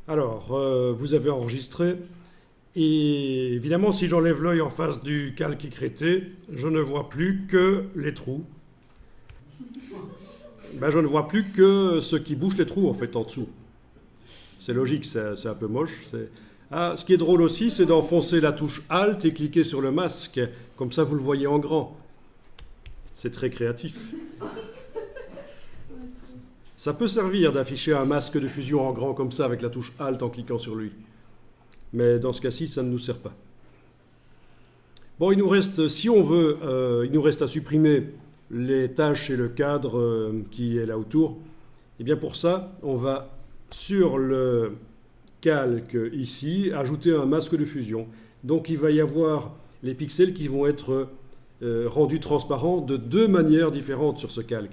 Alors, vous avez enregistré. Et évidemment, si j'enlève l'œil en face du calque écrété, je ne vois plus que les trous. Ben, je ne vois plus que ce qui bouche les trous, en fait, en dessous. C'est logique, c'est un peu moche. Ah, ce qui est drôle aussi, c'est d'enfoncer la touche Alt et cliquer sur le masque. Comme ça, vous le voyez en grand. C'est très créatif. Ça peut servir d'afficher un masque de fusion en grand comme ça avec la touche Alt en cliquant sur lui. Mais dans ce cas-ci, ça ne nous sert pas. Bon, il nous reste, si on veut, il nous reste à supprimer les tâches et le cadre qui est là autour. Et bien pour ça, on va sur le calque ici ajouter un masque de fusion. Donc il va y avoir les pixels qui vont être rendus transparents de deux manières différentes sur ce calque.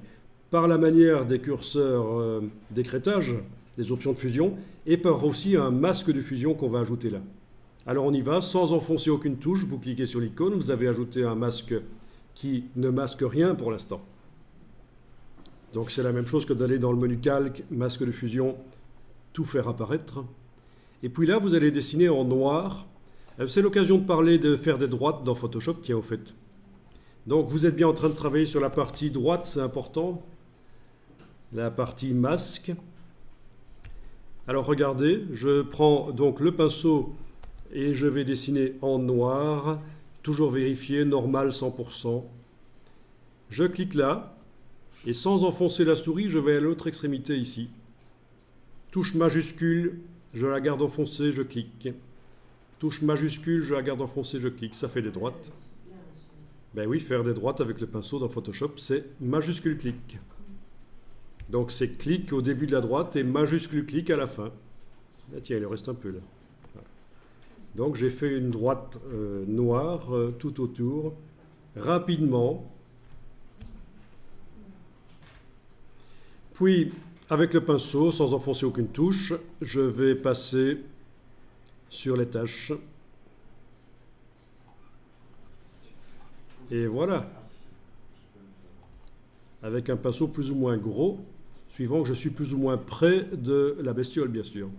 Par la manière des curseurs d'écrêtage, des options de fusion, et par aussi un masque de fusion qu'on va ajouter là. Alors on y va, sans enfoncer aucune touche, vous cliquez sur l'icône, vous avez ajouté un masque qui ne masque rien pour l'instant. Donc c'est la même chose que d'aller dans le menu calque, masque de fusion, tout faire apparaître. Et puis là, vous allez dessiner en noir. C'est l'occasion de parler de faire des droites dans Photoshop, tiens au fait. Donc vous êtes bien en train de travailler sur la partie droite, c'est important. La partie masque. Alors regardez, je prends donc le pinceau et je vais dessiner en noir, toujours vérifier, normal 100%. Je clique là, et sans enfoncer la souris, je vais à l'autre extrémité ici. Touche majuscule, je la garde enfoncée, je clique. Touche majuscule, je la garde enfoncée, je clique. Ça fait des droites. Ben oui, faire des droites avec le pinceau dans Photoshop, c'est majuscule clic. Donc c'est clic au début de la droite et majuscule clic à la fin. Ah, tiens, il en reste un peu là. Voilà. Donc j'ai fait une droite noire tout autour, rapidement. Puis, avec le pinceau, sans enfoncer aucune touche, je vais passer sur les tâches. Et voilà. Avec un pinceau plus ou moins gros, suivant que je suis plus ou moins près de la bestiole, bien sûr.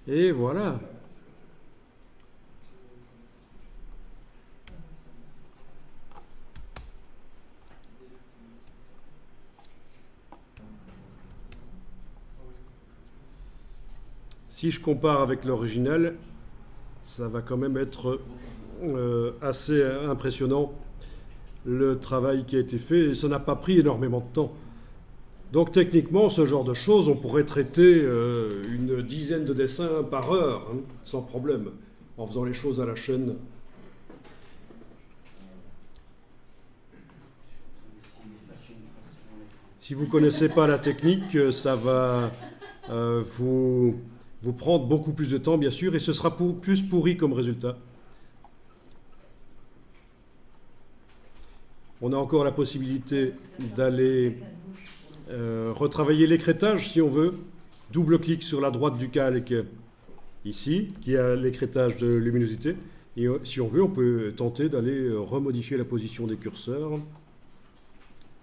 Et voilà. Si je compare avec l'original, ça va quand même être assez impressionnant le travail qui a été fait et ça n'a pas pris énormément de temps. Donc techniquement, ce genre de choses, on pourrait traiter une dizaine de dessins par heure, hein, sans problème, en faisant les choses à la chaîne. Si vous ne connaissez pas la technique, ça va vous prendre beaucoup plus de temps, bien sûr, et ce sera plus pourri comme résultat. On a encore la possibilité d'aller retravailler l'écrêtage si on veut. Double-clic sur la droite du calque ici, qui a l'écrêtage de luminosité. Et si on veut, on peut tenter d'aller remodifier la position des curseurs.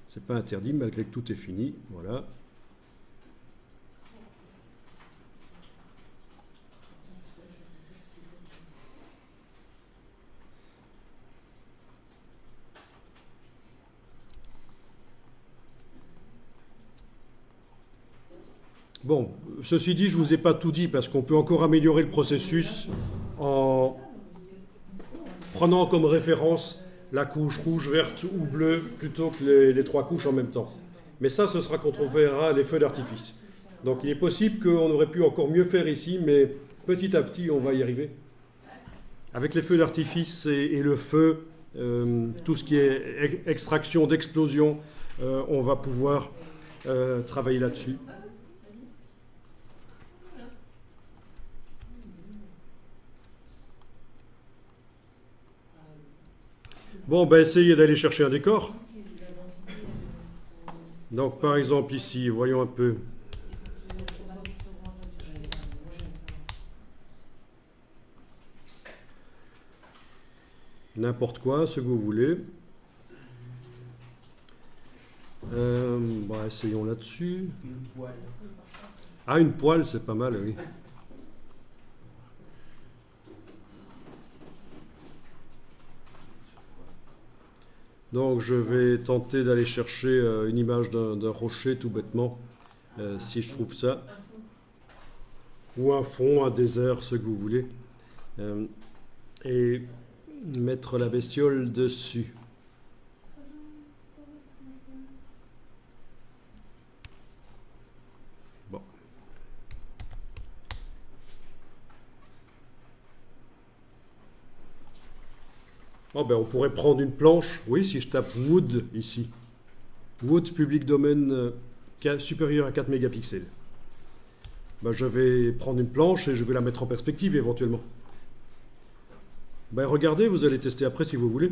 C'est pas interdit malgré que tout est fini. Voilà. Bon, ceci dit, je ne vous ai pas tout dit parce qu'on peut encore améliorer le processus en prenant comme référence la couche rouge, verte ou bleue plutôt que les trois couches en même temps. Mais ça, ce sera quand on verra les feux d'artifice. Donc il est possible qu'on aurait pu encore mieux faire ici, mais petit à petit, on va y arriver. Avec les feux d'artifice et le feu, tout ce qui est extraction, d'explosion, on va pouvoir travailler là-dessus. Bon, ben essayez d'aller chercher un décor. Donc par exemple ici, voyons un peu. N'importe quoi, ce que vous voulez. Bon, essayons là-dessus. Une poêle. Ah, une poêle, c'est pas mal, oui. Donc je vais tenter d'aller chercher une image d'un rocher tout bêtement, si je trouve ça. Ou un fond, un désert, ce que vous voulez. Et mettre la bestiole dessus. Bon. Oh ben on pourrait prendre une planche, oui, si je tape Wood ici. Wood, public domaine supérieur à 4 mégapixels. Ben, je vais prendre une planche et je vais la mettre en perspective éventuellement. Ben, regardez, vous allez tester après si vous voulez.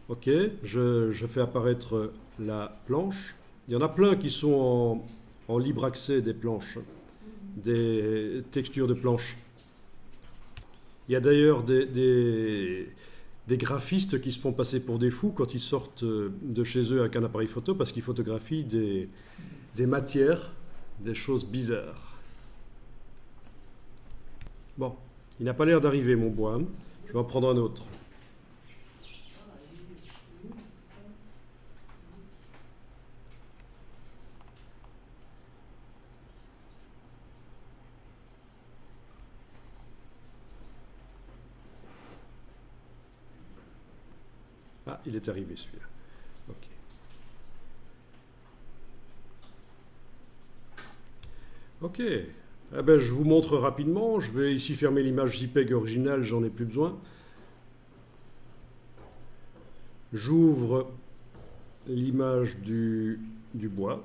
Ok, je fais apparaître la planche. Il y en a plein qui sont en libre accès, des planches, des textures de planches. Il y a d'ailleurs des graphistes qui se font passer pour des fous quand ils sortent de chez eux avec un appareil photo parce qu'ils photographient des matières, des choses bizarres. Bon, il n'a pas l'air d'arriver mon bois. Je vais en prendre un autre. Ah, il est arrivé celui-là. Ok. Ok. Eh ben, je vous montre rapidement. Je vais ici fermer l'image JPEG originale, j'en ai plus besoin. J'ouvre l'image du bois.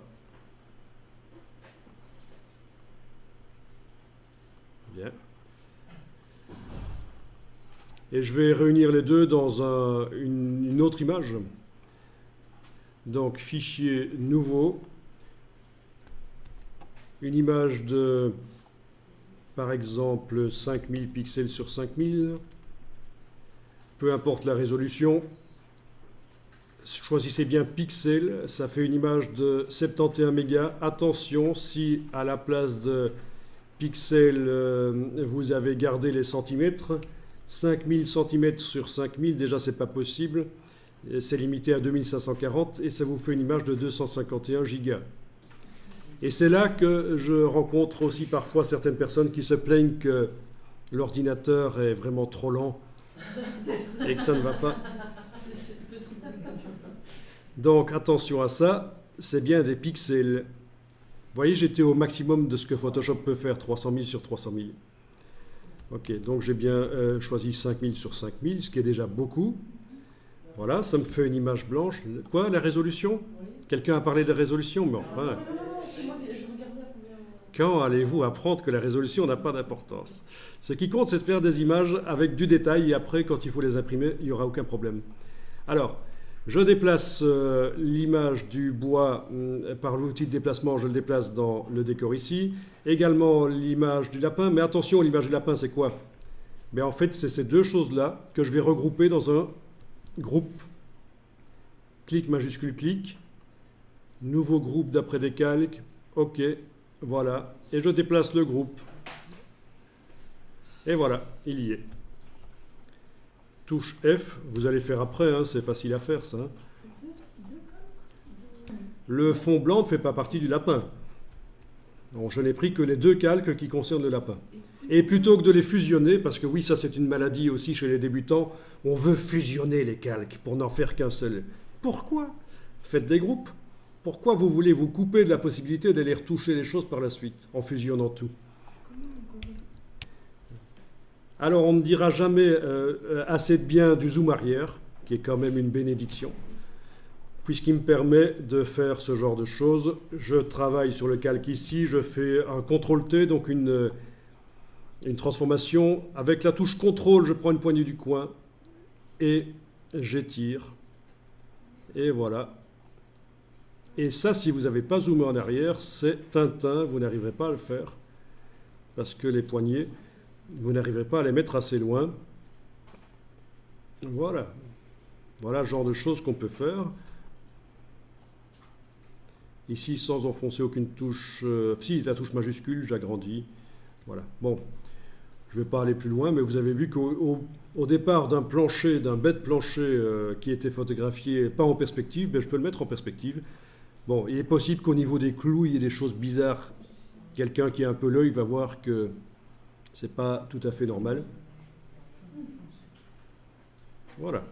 Bien. Et je vais réunir les deux dans une autre image. Donc, fichier nouveau. Une image de, par exemple, 5000 pixels sur 5000. Peu importe la résolution. Choisissez bien pixels. Ça fait une image de 71 mégas. Attention, si à la place de pixels, vous avez gardé les centimètres, 5000 cm sur 5000, déjà c'est pas possible, c'est limité à 2540 et ça vous fait une image de 251 gigas. Et c'est là que je rencontre aussi parfois certaines personnes qui se plaignent que l'ordinateur est vraiment trop lent et que ça ne va pas. Donc attention à ça, c'est bien des pixels. Vous voyez, j'étais au maximum de ce que Photoshop peut faire, 300 000 sur 300 000. Ok, donc j'ai bien choisi 5000 sur 5000, ce qui est déjà beaucoup. Voilà, ça me fait une image blanche. Quoi, la résolution? Quelqu'un a parlé de résolution, mais enfin... Quand allez-vous apprendre que la résolution n'a pas d'importance? Ce qui compte, c'est de faire des images avec du détail, et après, quand il faut les imprimer, il n'y aura aucun problème. Alors, je déplace l'image du bois par l'outil de déplacement, je le déplace dans le décor ici. Également l'image du lapin, mais attention, l'image du lapin, c'est quoi? Mais en fait, c'est ces deux choses-là que je vais regrouper dans un groupe. Clic majuscule clic, nouveau groupe d'après décalque, ok, voilà, et je déplace le groupe. Et voilà, il y est. Touche F, vous allez faire après, hein, c'est facile à faire ça. Le fond blanc ne fait pas partie du lapin. Donc je n'ai pris que les deux calques qui concernent le lapin. Et plutôt que de les fusionner, parce que oui, ça c'est une maladie aussi chez les débutants, on veut fusionner les calques pour n'en faire qu'un seul. Pourquoi? Faites des groupes. Pourquoi vous voulez vous couper de la possibilité d'aller retoucher les choses par la suite, en fusionnant tout? Alors on ne dira jamais assez de bien du zoom arrière, qui est quand même une bénédiction, puisqu'il me permet de faire ce genre de choses. Je travaille sur le calque ici, je fais un CTRL-T, donc une transformation. Avec la touche CTRL, je prends une poignée du coin et j'étire, et voilà. Et ça, si vous n'avez pas zoomé en arrière, c'est Tintin, vous n'arriverez pas à le faire, parce que les poignées, vous n'arriverez pas à les mettre assez loin. Voilà. Voilà le genre de choses qu'on peut faire. Ici, sans enfoncer aucune touche, si la touche majuscule, j'agrandis. Voilà. Bon, je ne vais pas aller plus loin, mais vous avez vu qu'au départ d'un plancher, d'un bête plancher qui était photographié pas en perspective, ben, je peux le mettre en perspective. Bon, il est possible qu'au niveau des clous, il y ait des choses bizarres. Quelqu'un qui a un peu l'œil va voir que c'est pas tout à fait normal. Voilà.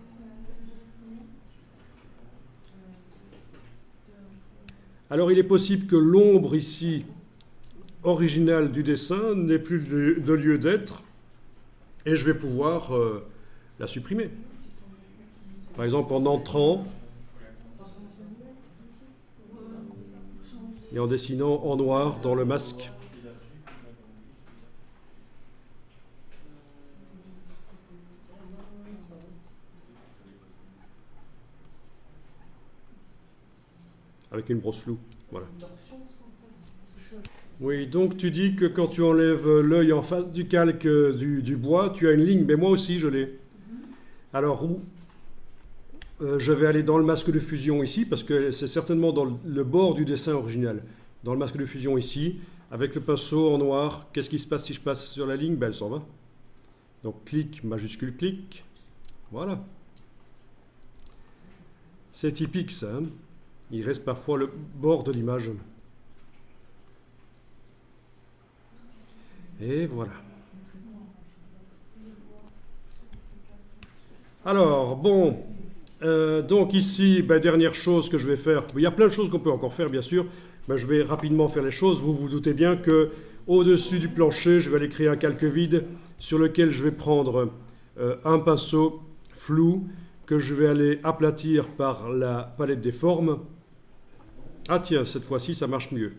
Alors il est possible que l'ombre ici, originale du dessin, n'ait plus de lieu d'être, et je vais pouvoir la supprimer. Par exemple en entrant et en dessinant en noir dans le masque. Avec une brosse floue, voilà. Oui, donc tu dis que quand tu enlèves l'œil en face du calque du bois, tu as une ligne, mais moi aussi je l'ai. Alors où je vais aller dans le masque de fusion ici, parce que c'est certainement dans le bord du dessin original. Dans le masque de fusion ici, avec le pinceau en noir, qu'est-ce qui se passe si je passe sur la ligne? Ben, elle s'en va. Donc clic, majuscule clic, voilà. C'est typique ça, hein. Il reste parfois le bord de l'image. Et voilà. Alors, bon, donc ici, ben, dernière chose que je vais faire, il y a plein de choses qu'on peut encore faire, bien sûr, mais je vais rapidement faire les choses. Vous vous doutez bien que au-dessus du plancher, je vais aller créer un calque vide sur lequel je vais prendre un pinceau flou que je vais aller aplatir par la palette des formes. Ah tiens, cette fois-ci, ça marche mieux.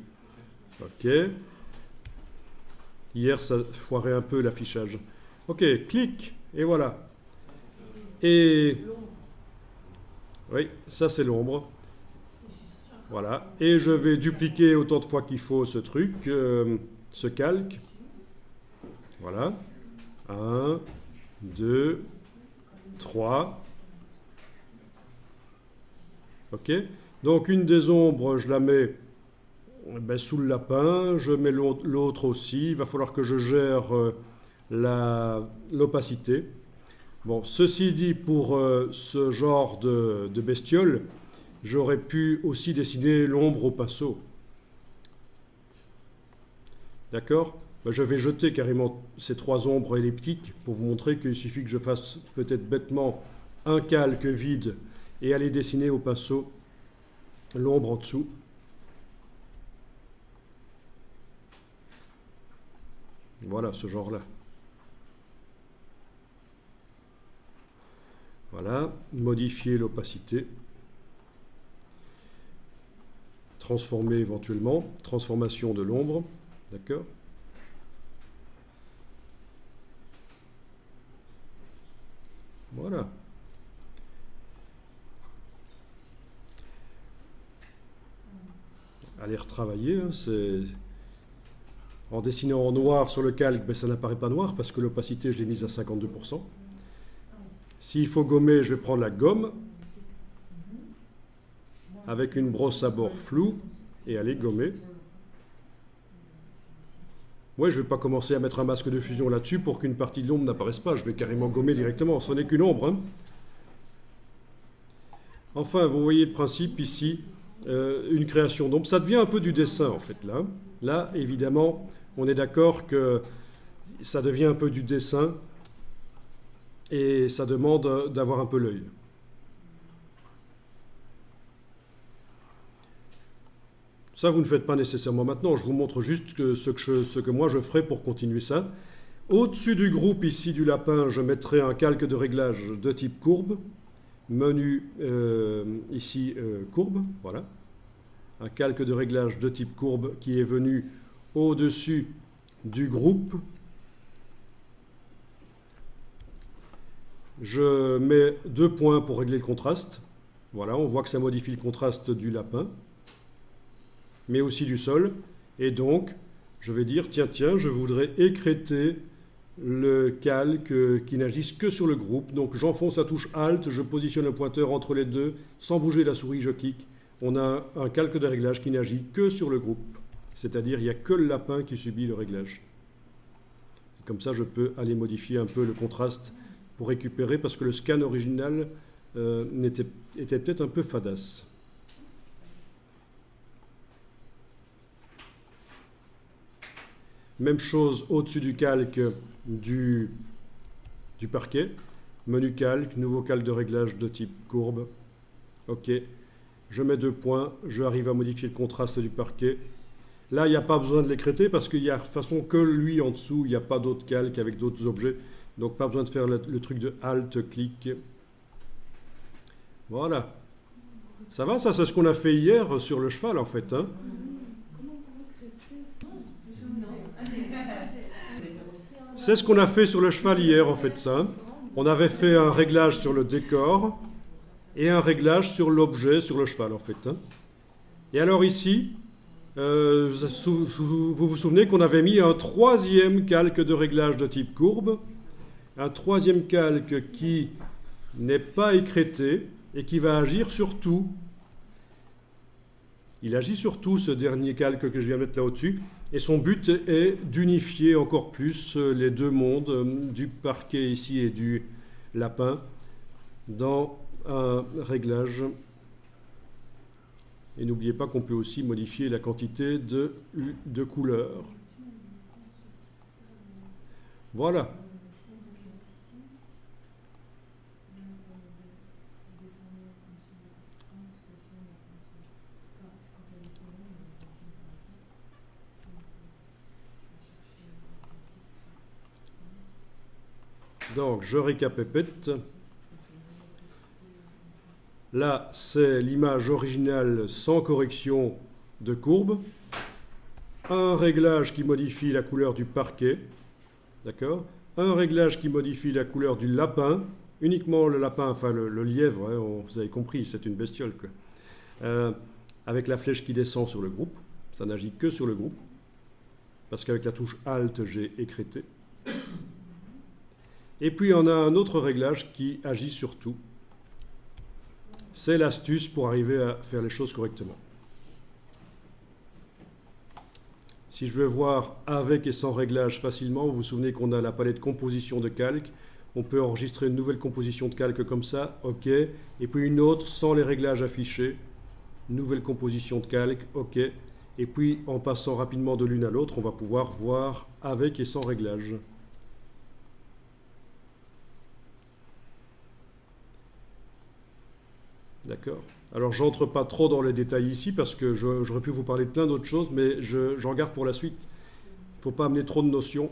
Ok. Hier, ça foirait un peu l'affichage. Ok, clic, et voilà. Et... oui, ça c'est l'ombre. Voilà. Et je vais dupliquer autant de fois qu'il faut ce truc, ce calque. Voilà. 1, 2, 3. Ok. Donc une des ombres, je la mets ben, sous le lapin, je mets l'autre aussi, il va falloir que je gère l'opacité. Bon, ceci dit, pour ce genre de bestiole, j'aurais pu aussi dessiner l'ombre au pinceau. D'accord? Ben, je vais jeter carrément ces trois ombres elliptiques pour vous montrer qu'il suffit que je fasse peut-être bêtement un calque vide et aller dessiner au pinceau l'ombre en dessous. Voilà, ce genre-là. Voilà, modifier l'opacité. Transformer éventuellement. Transformation de l'ombre. D'accord? Voilà. Aller retravailler, hein, c'est... En dessinant en noir sur le calque, ben, ça n'apparaît pas noir parce que l'opacité, je l'ai mise à 52%. S'il faut gommer, je vais prendre la gomme avec une brosse à bord floue et aller gommer. Ouais, je ne vais pas commencer à mettre un masque de fusion là-dessus pour qu'une partie de l'ombre n'apparaisse pas. Je vais carrément gommer directement. Ce n'est qu'une ombre. Hein. Enfin, vous voyez le principe ici, une création d'ombre. Ça devient un peu du dessin en fait là. Là, évidemment, on est d'accord que ça devient un peu du dessin et ça demande d'avoir un peu l'œil. Ça, vous ne faites pas nécessairement maintenant. Je vous montre juste ce que moi je ferai pour continuer ça. Au-dessus du groupe ici du lapin, je mettrai un calque de réglage de type courbe. Menu ici courbe, voilà. Un calque de réglage de type courbe qui est venu au-dessus du groupe. Je mets 2 points pour régler le contraste. Voilà, on voit que ça modifie le contraste du lapin, mais aussi du sol. Et donc, je vais dire, tiens, je voudrais écréter le calque qui n'agisse que sur le groupe. Donc j'enfonce la touche Alt, je positionne le pointeur entre les deux, sans bouger la souris, je clique. On a un calque de réglage qui n'agit que sur le groupe. C'est-à-dire, il n'y a que le lapin qui subit le réglage. Comme ça, je peux aller modifier un peu le contraste pour récupérer, parce que le scan original était peut-être un peu fadasse. Même chose au-dessus du calque du parquet. Menu calque, nouveau calque de réglage de type courbe. OK. Je mets 2 points, j'arrive à modifier le contraste du parquet. Là, il n'y a pas besoin de l'écréter parce qu'il y a de toute façon que lui en dessous, il n'y a pas d'autres calques avec d'autres objets. Donc pas besoin de faire le truc de Alt, clic. Voilà. Ça va, ça c'est ce qu'on a fait hier sur le cheval en fait. Hein. C'est ce qu'on a fait sur le cheval hier en fait ça. On avait fait un réglage sur le décor et un réglage sur l'objet, sur le cheval en fait. Hein. Et alors ici, vous vous souvenez qu'on avait mis un 3e calque de réglage de type courbe, un 3e calque qui n'est pas écrété et qui va agir sur tout. Il agit sur tout, ce dernier calque que je viens de mettre là au-dessus, et son but est d'unifier encore plus les deux mondes, du parquet ici et du lapin, dans un réglage. Et n'oubliez pas qu'on peut aussi modifier la quantité de couleurs. Voilà. Donc, je récapépète. Là, c'est l'image originale sans correction de courbe. Un réglage qui modifie la couleur du parquet. D'accord ? Un réglage qui modifie la couleur du lapin. Uniquement le lapin, enfin le lièvre, hein, vous avez compris, c'est une bestiole. Quoi. Avec la flèche qui descend sur le groupe. Ça n'agit que sur le groupe. Parce qu'avec la touche Alt, j'ai écrété. Et puis on a un autre réglage qui agit sur tout. C'est l'astuce pour arriver à faire les choses correctement. Si je veux voir avec et sans réglage facilement, vous vous souvenez qu'on a la palette composition de calque. On peut enregistrer une nouvelle composition de calque comme ça, OK. Et puis une autre sans les réglages affichés. Nouvelle composition de calque, OK. Et puis en passant rapidement de l'une à l'autre, on va pouvoir voir avec et sans réglage. D'accord. Alors, j'entre pas trop dans les détails ici parce que j'aurais pu vous parler de plein d'autres choses, mais j'en garde pour la suite. Il ne faut pas amener trop de notions.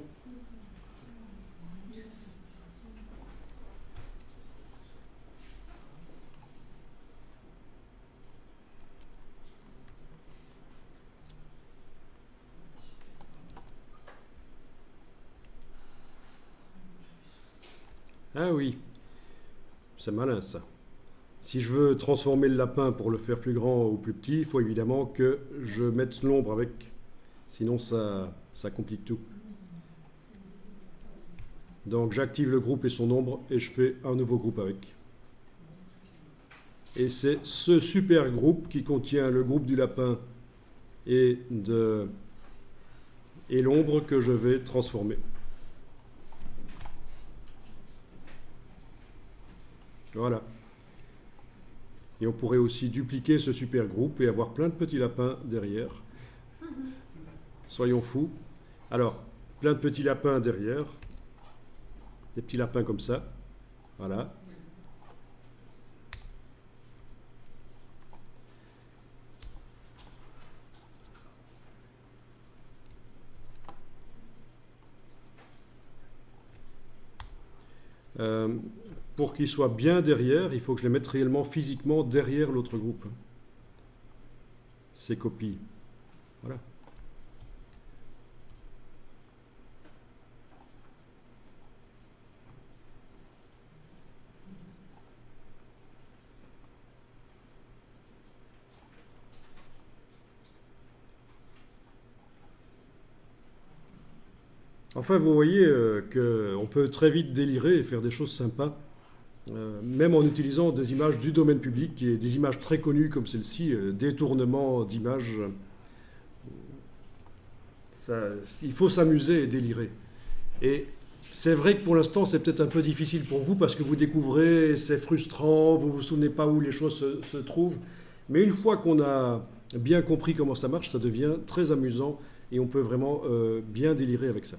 Ah oui, c'est malin ça. Si je veux transformer le lapin pour le faire plus grand ou plus petit, il faut évidemment que je mette l'ombre avec. Sinon, ça complique tout. Donc, j'active le groupe et son ombre et je fais un nouveau groupe avec. Et c'est ce super groupe qui contient le groupe du lapin et l'ombre que je vais transformer. Voilà. Et on pourrait aussi dupliquer ce super groupe et avoir plein de petits lapins derrière. Soyons fous. Alors, plein de petits lapins derrière. Des petits lapins comme ça. Voilà. Pour qu'ils soient bien derrière, il faut que je les mette réellement physiquement derrière l'autre groupe. Ces copies. Voilà. Enfin, vous voyez qu'on peut très vite délirer et faire des choses sympas, même en utilisant des images du domaine public et des images très connues comme celle-ci, détournement d'images. Il faut s'amuser et délirer. Et c'est vrai que pour l'instant, c'est peut-être un peu difficile pour vous parce que vous découvrez, c'est frustrant, vous ne vous souvenez pas où les choses se trouvent. Mais une fois qu'on a bien compris comment ça marche, ça devient très amusant et on peut vraiment bien délirer avec ça.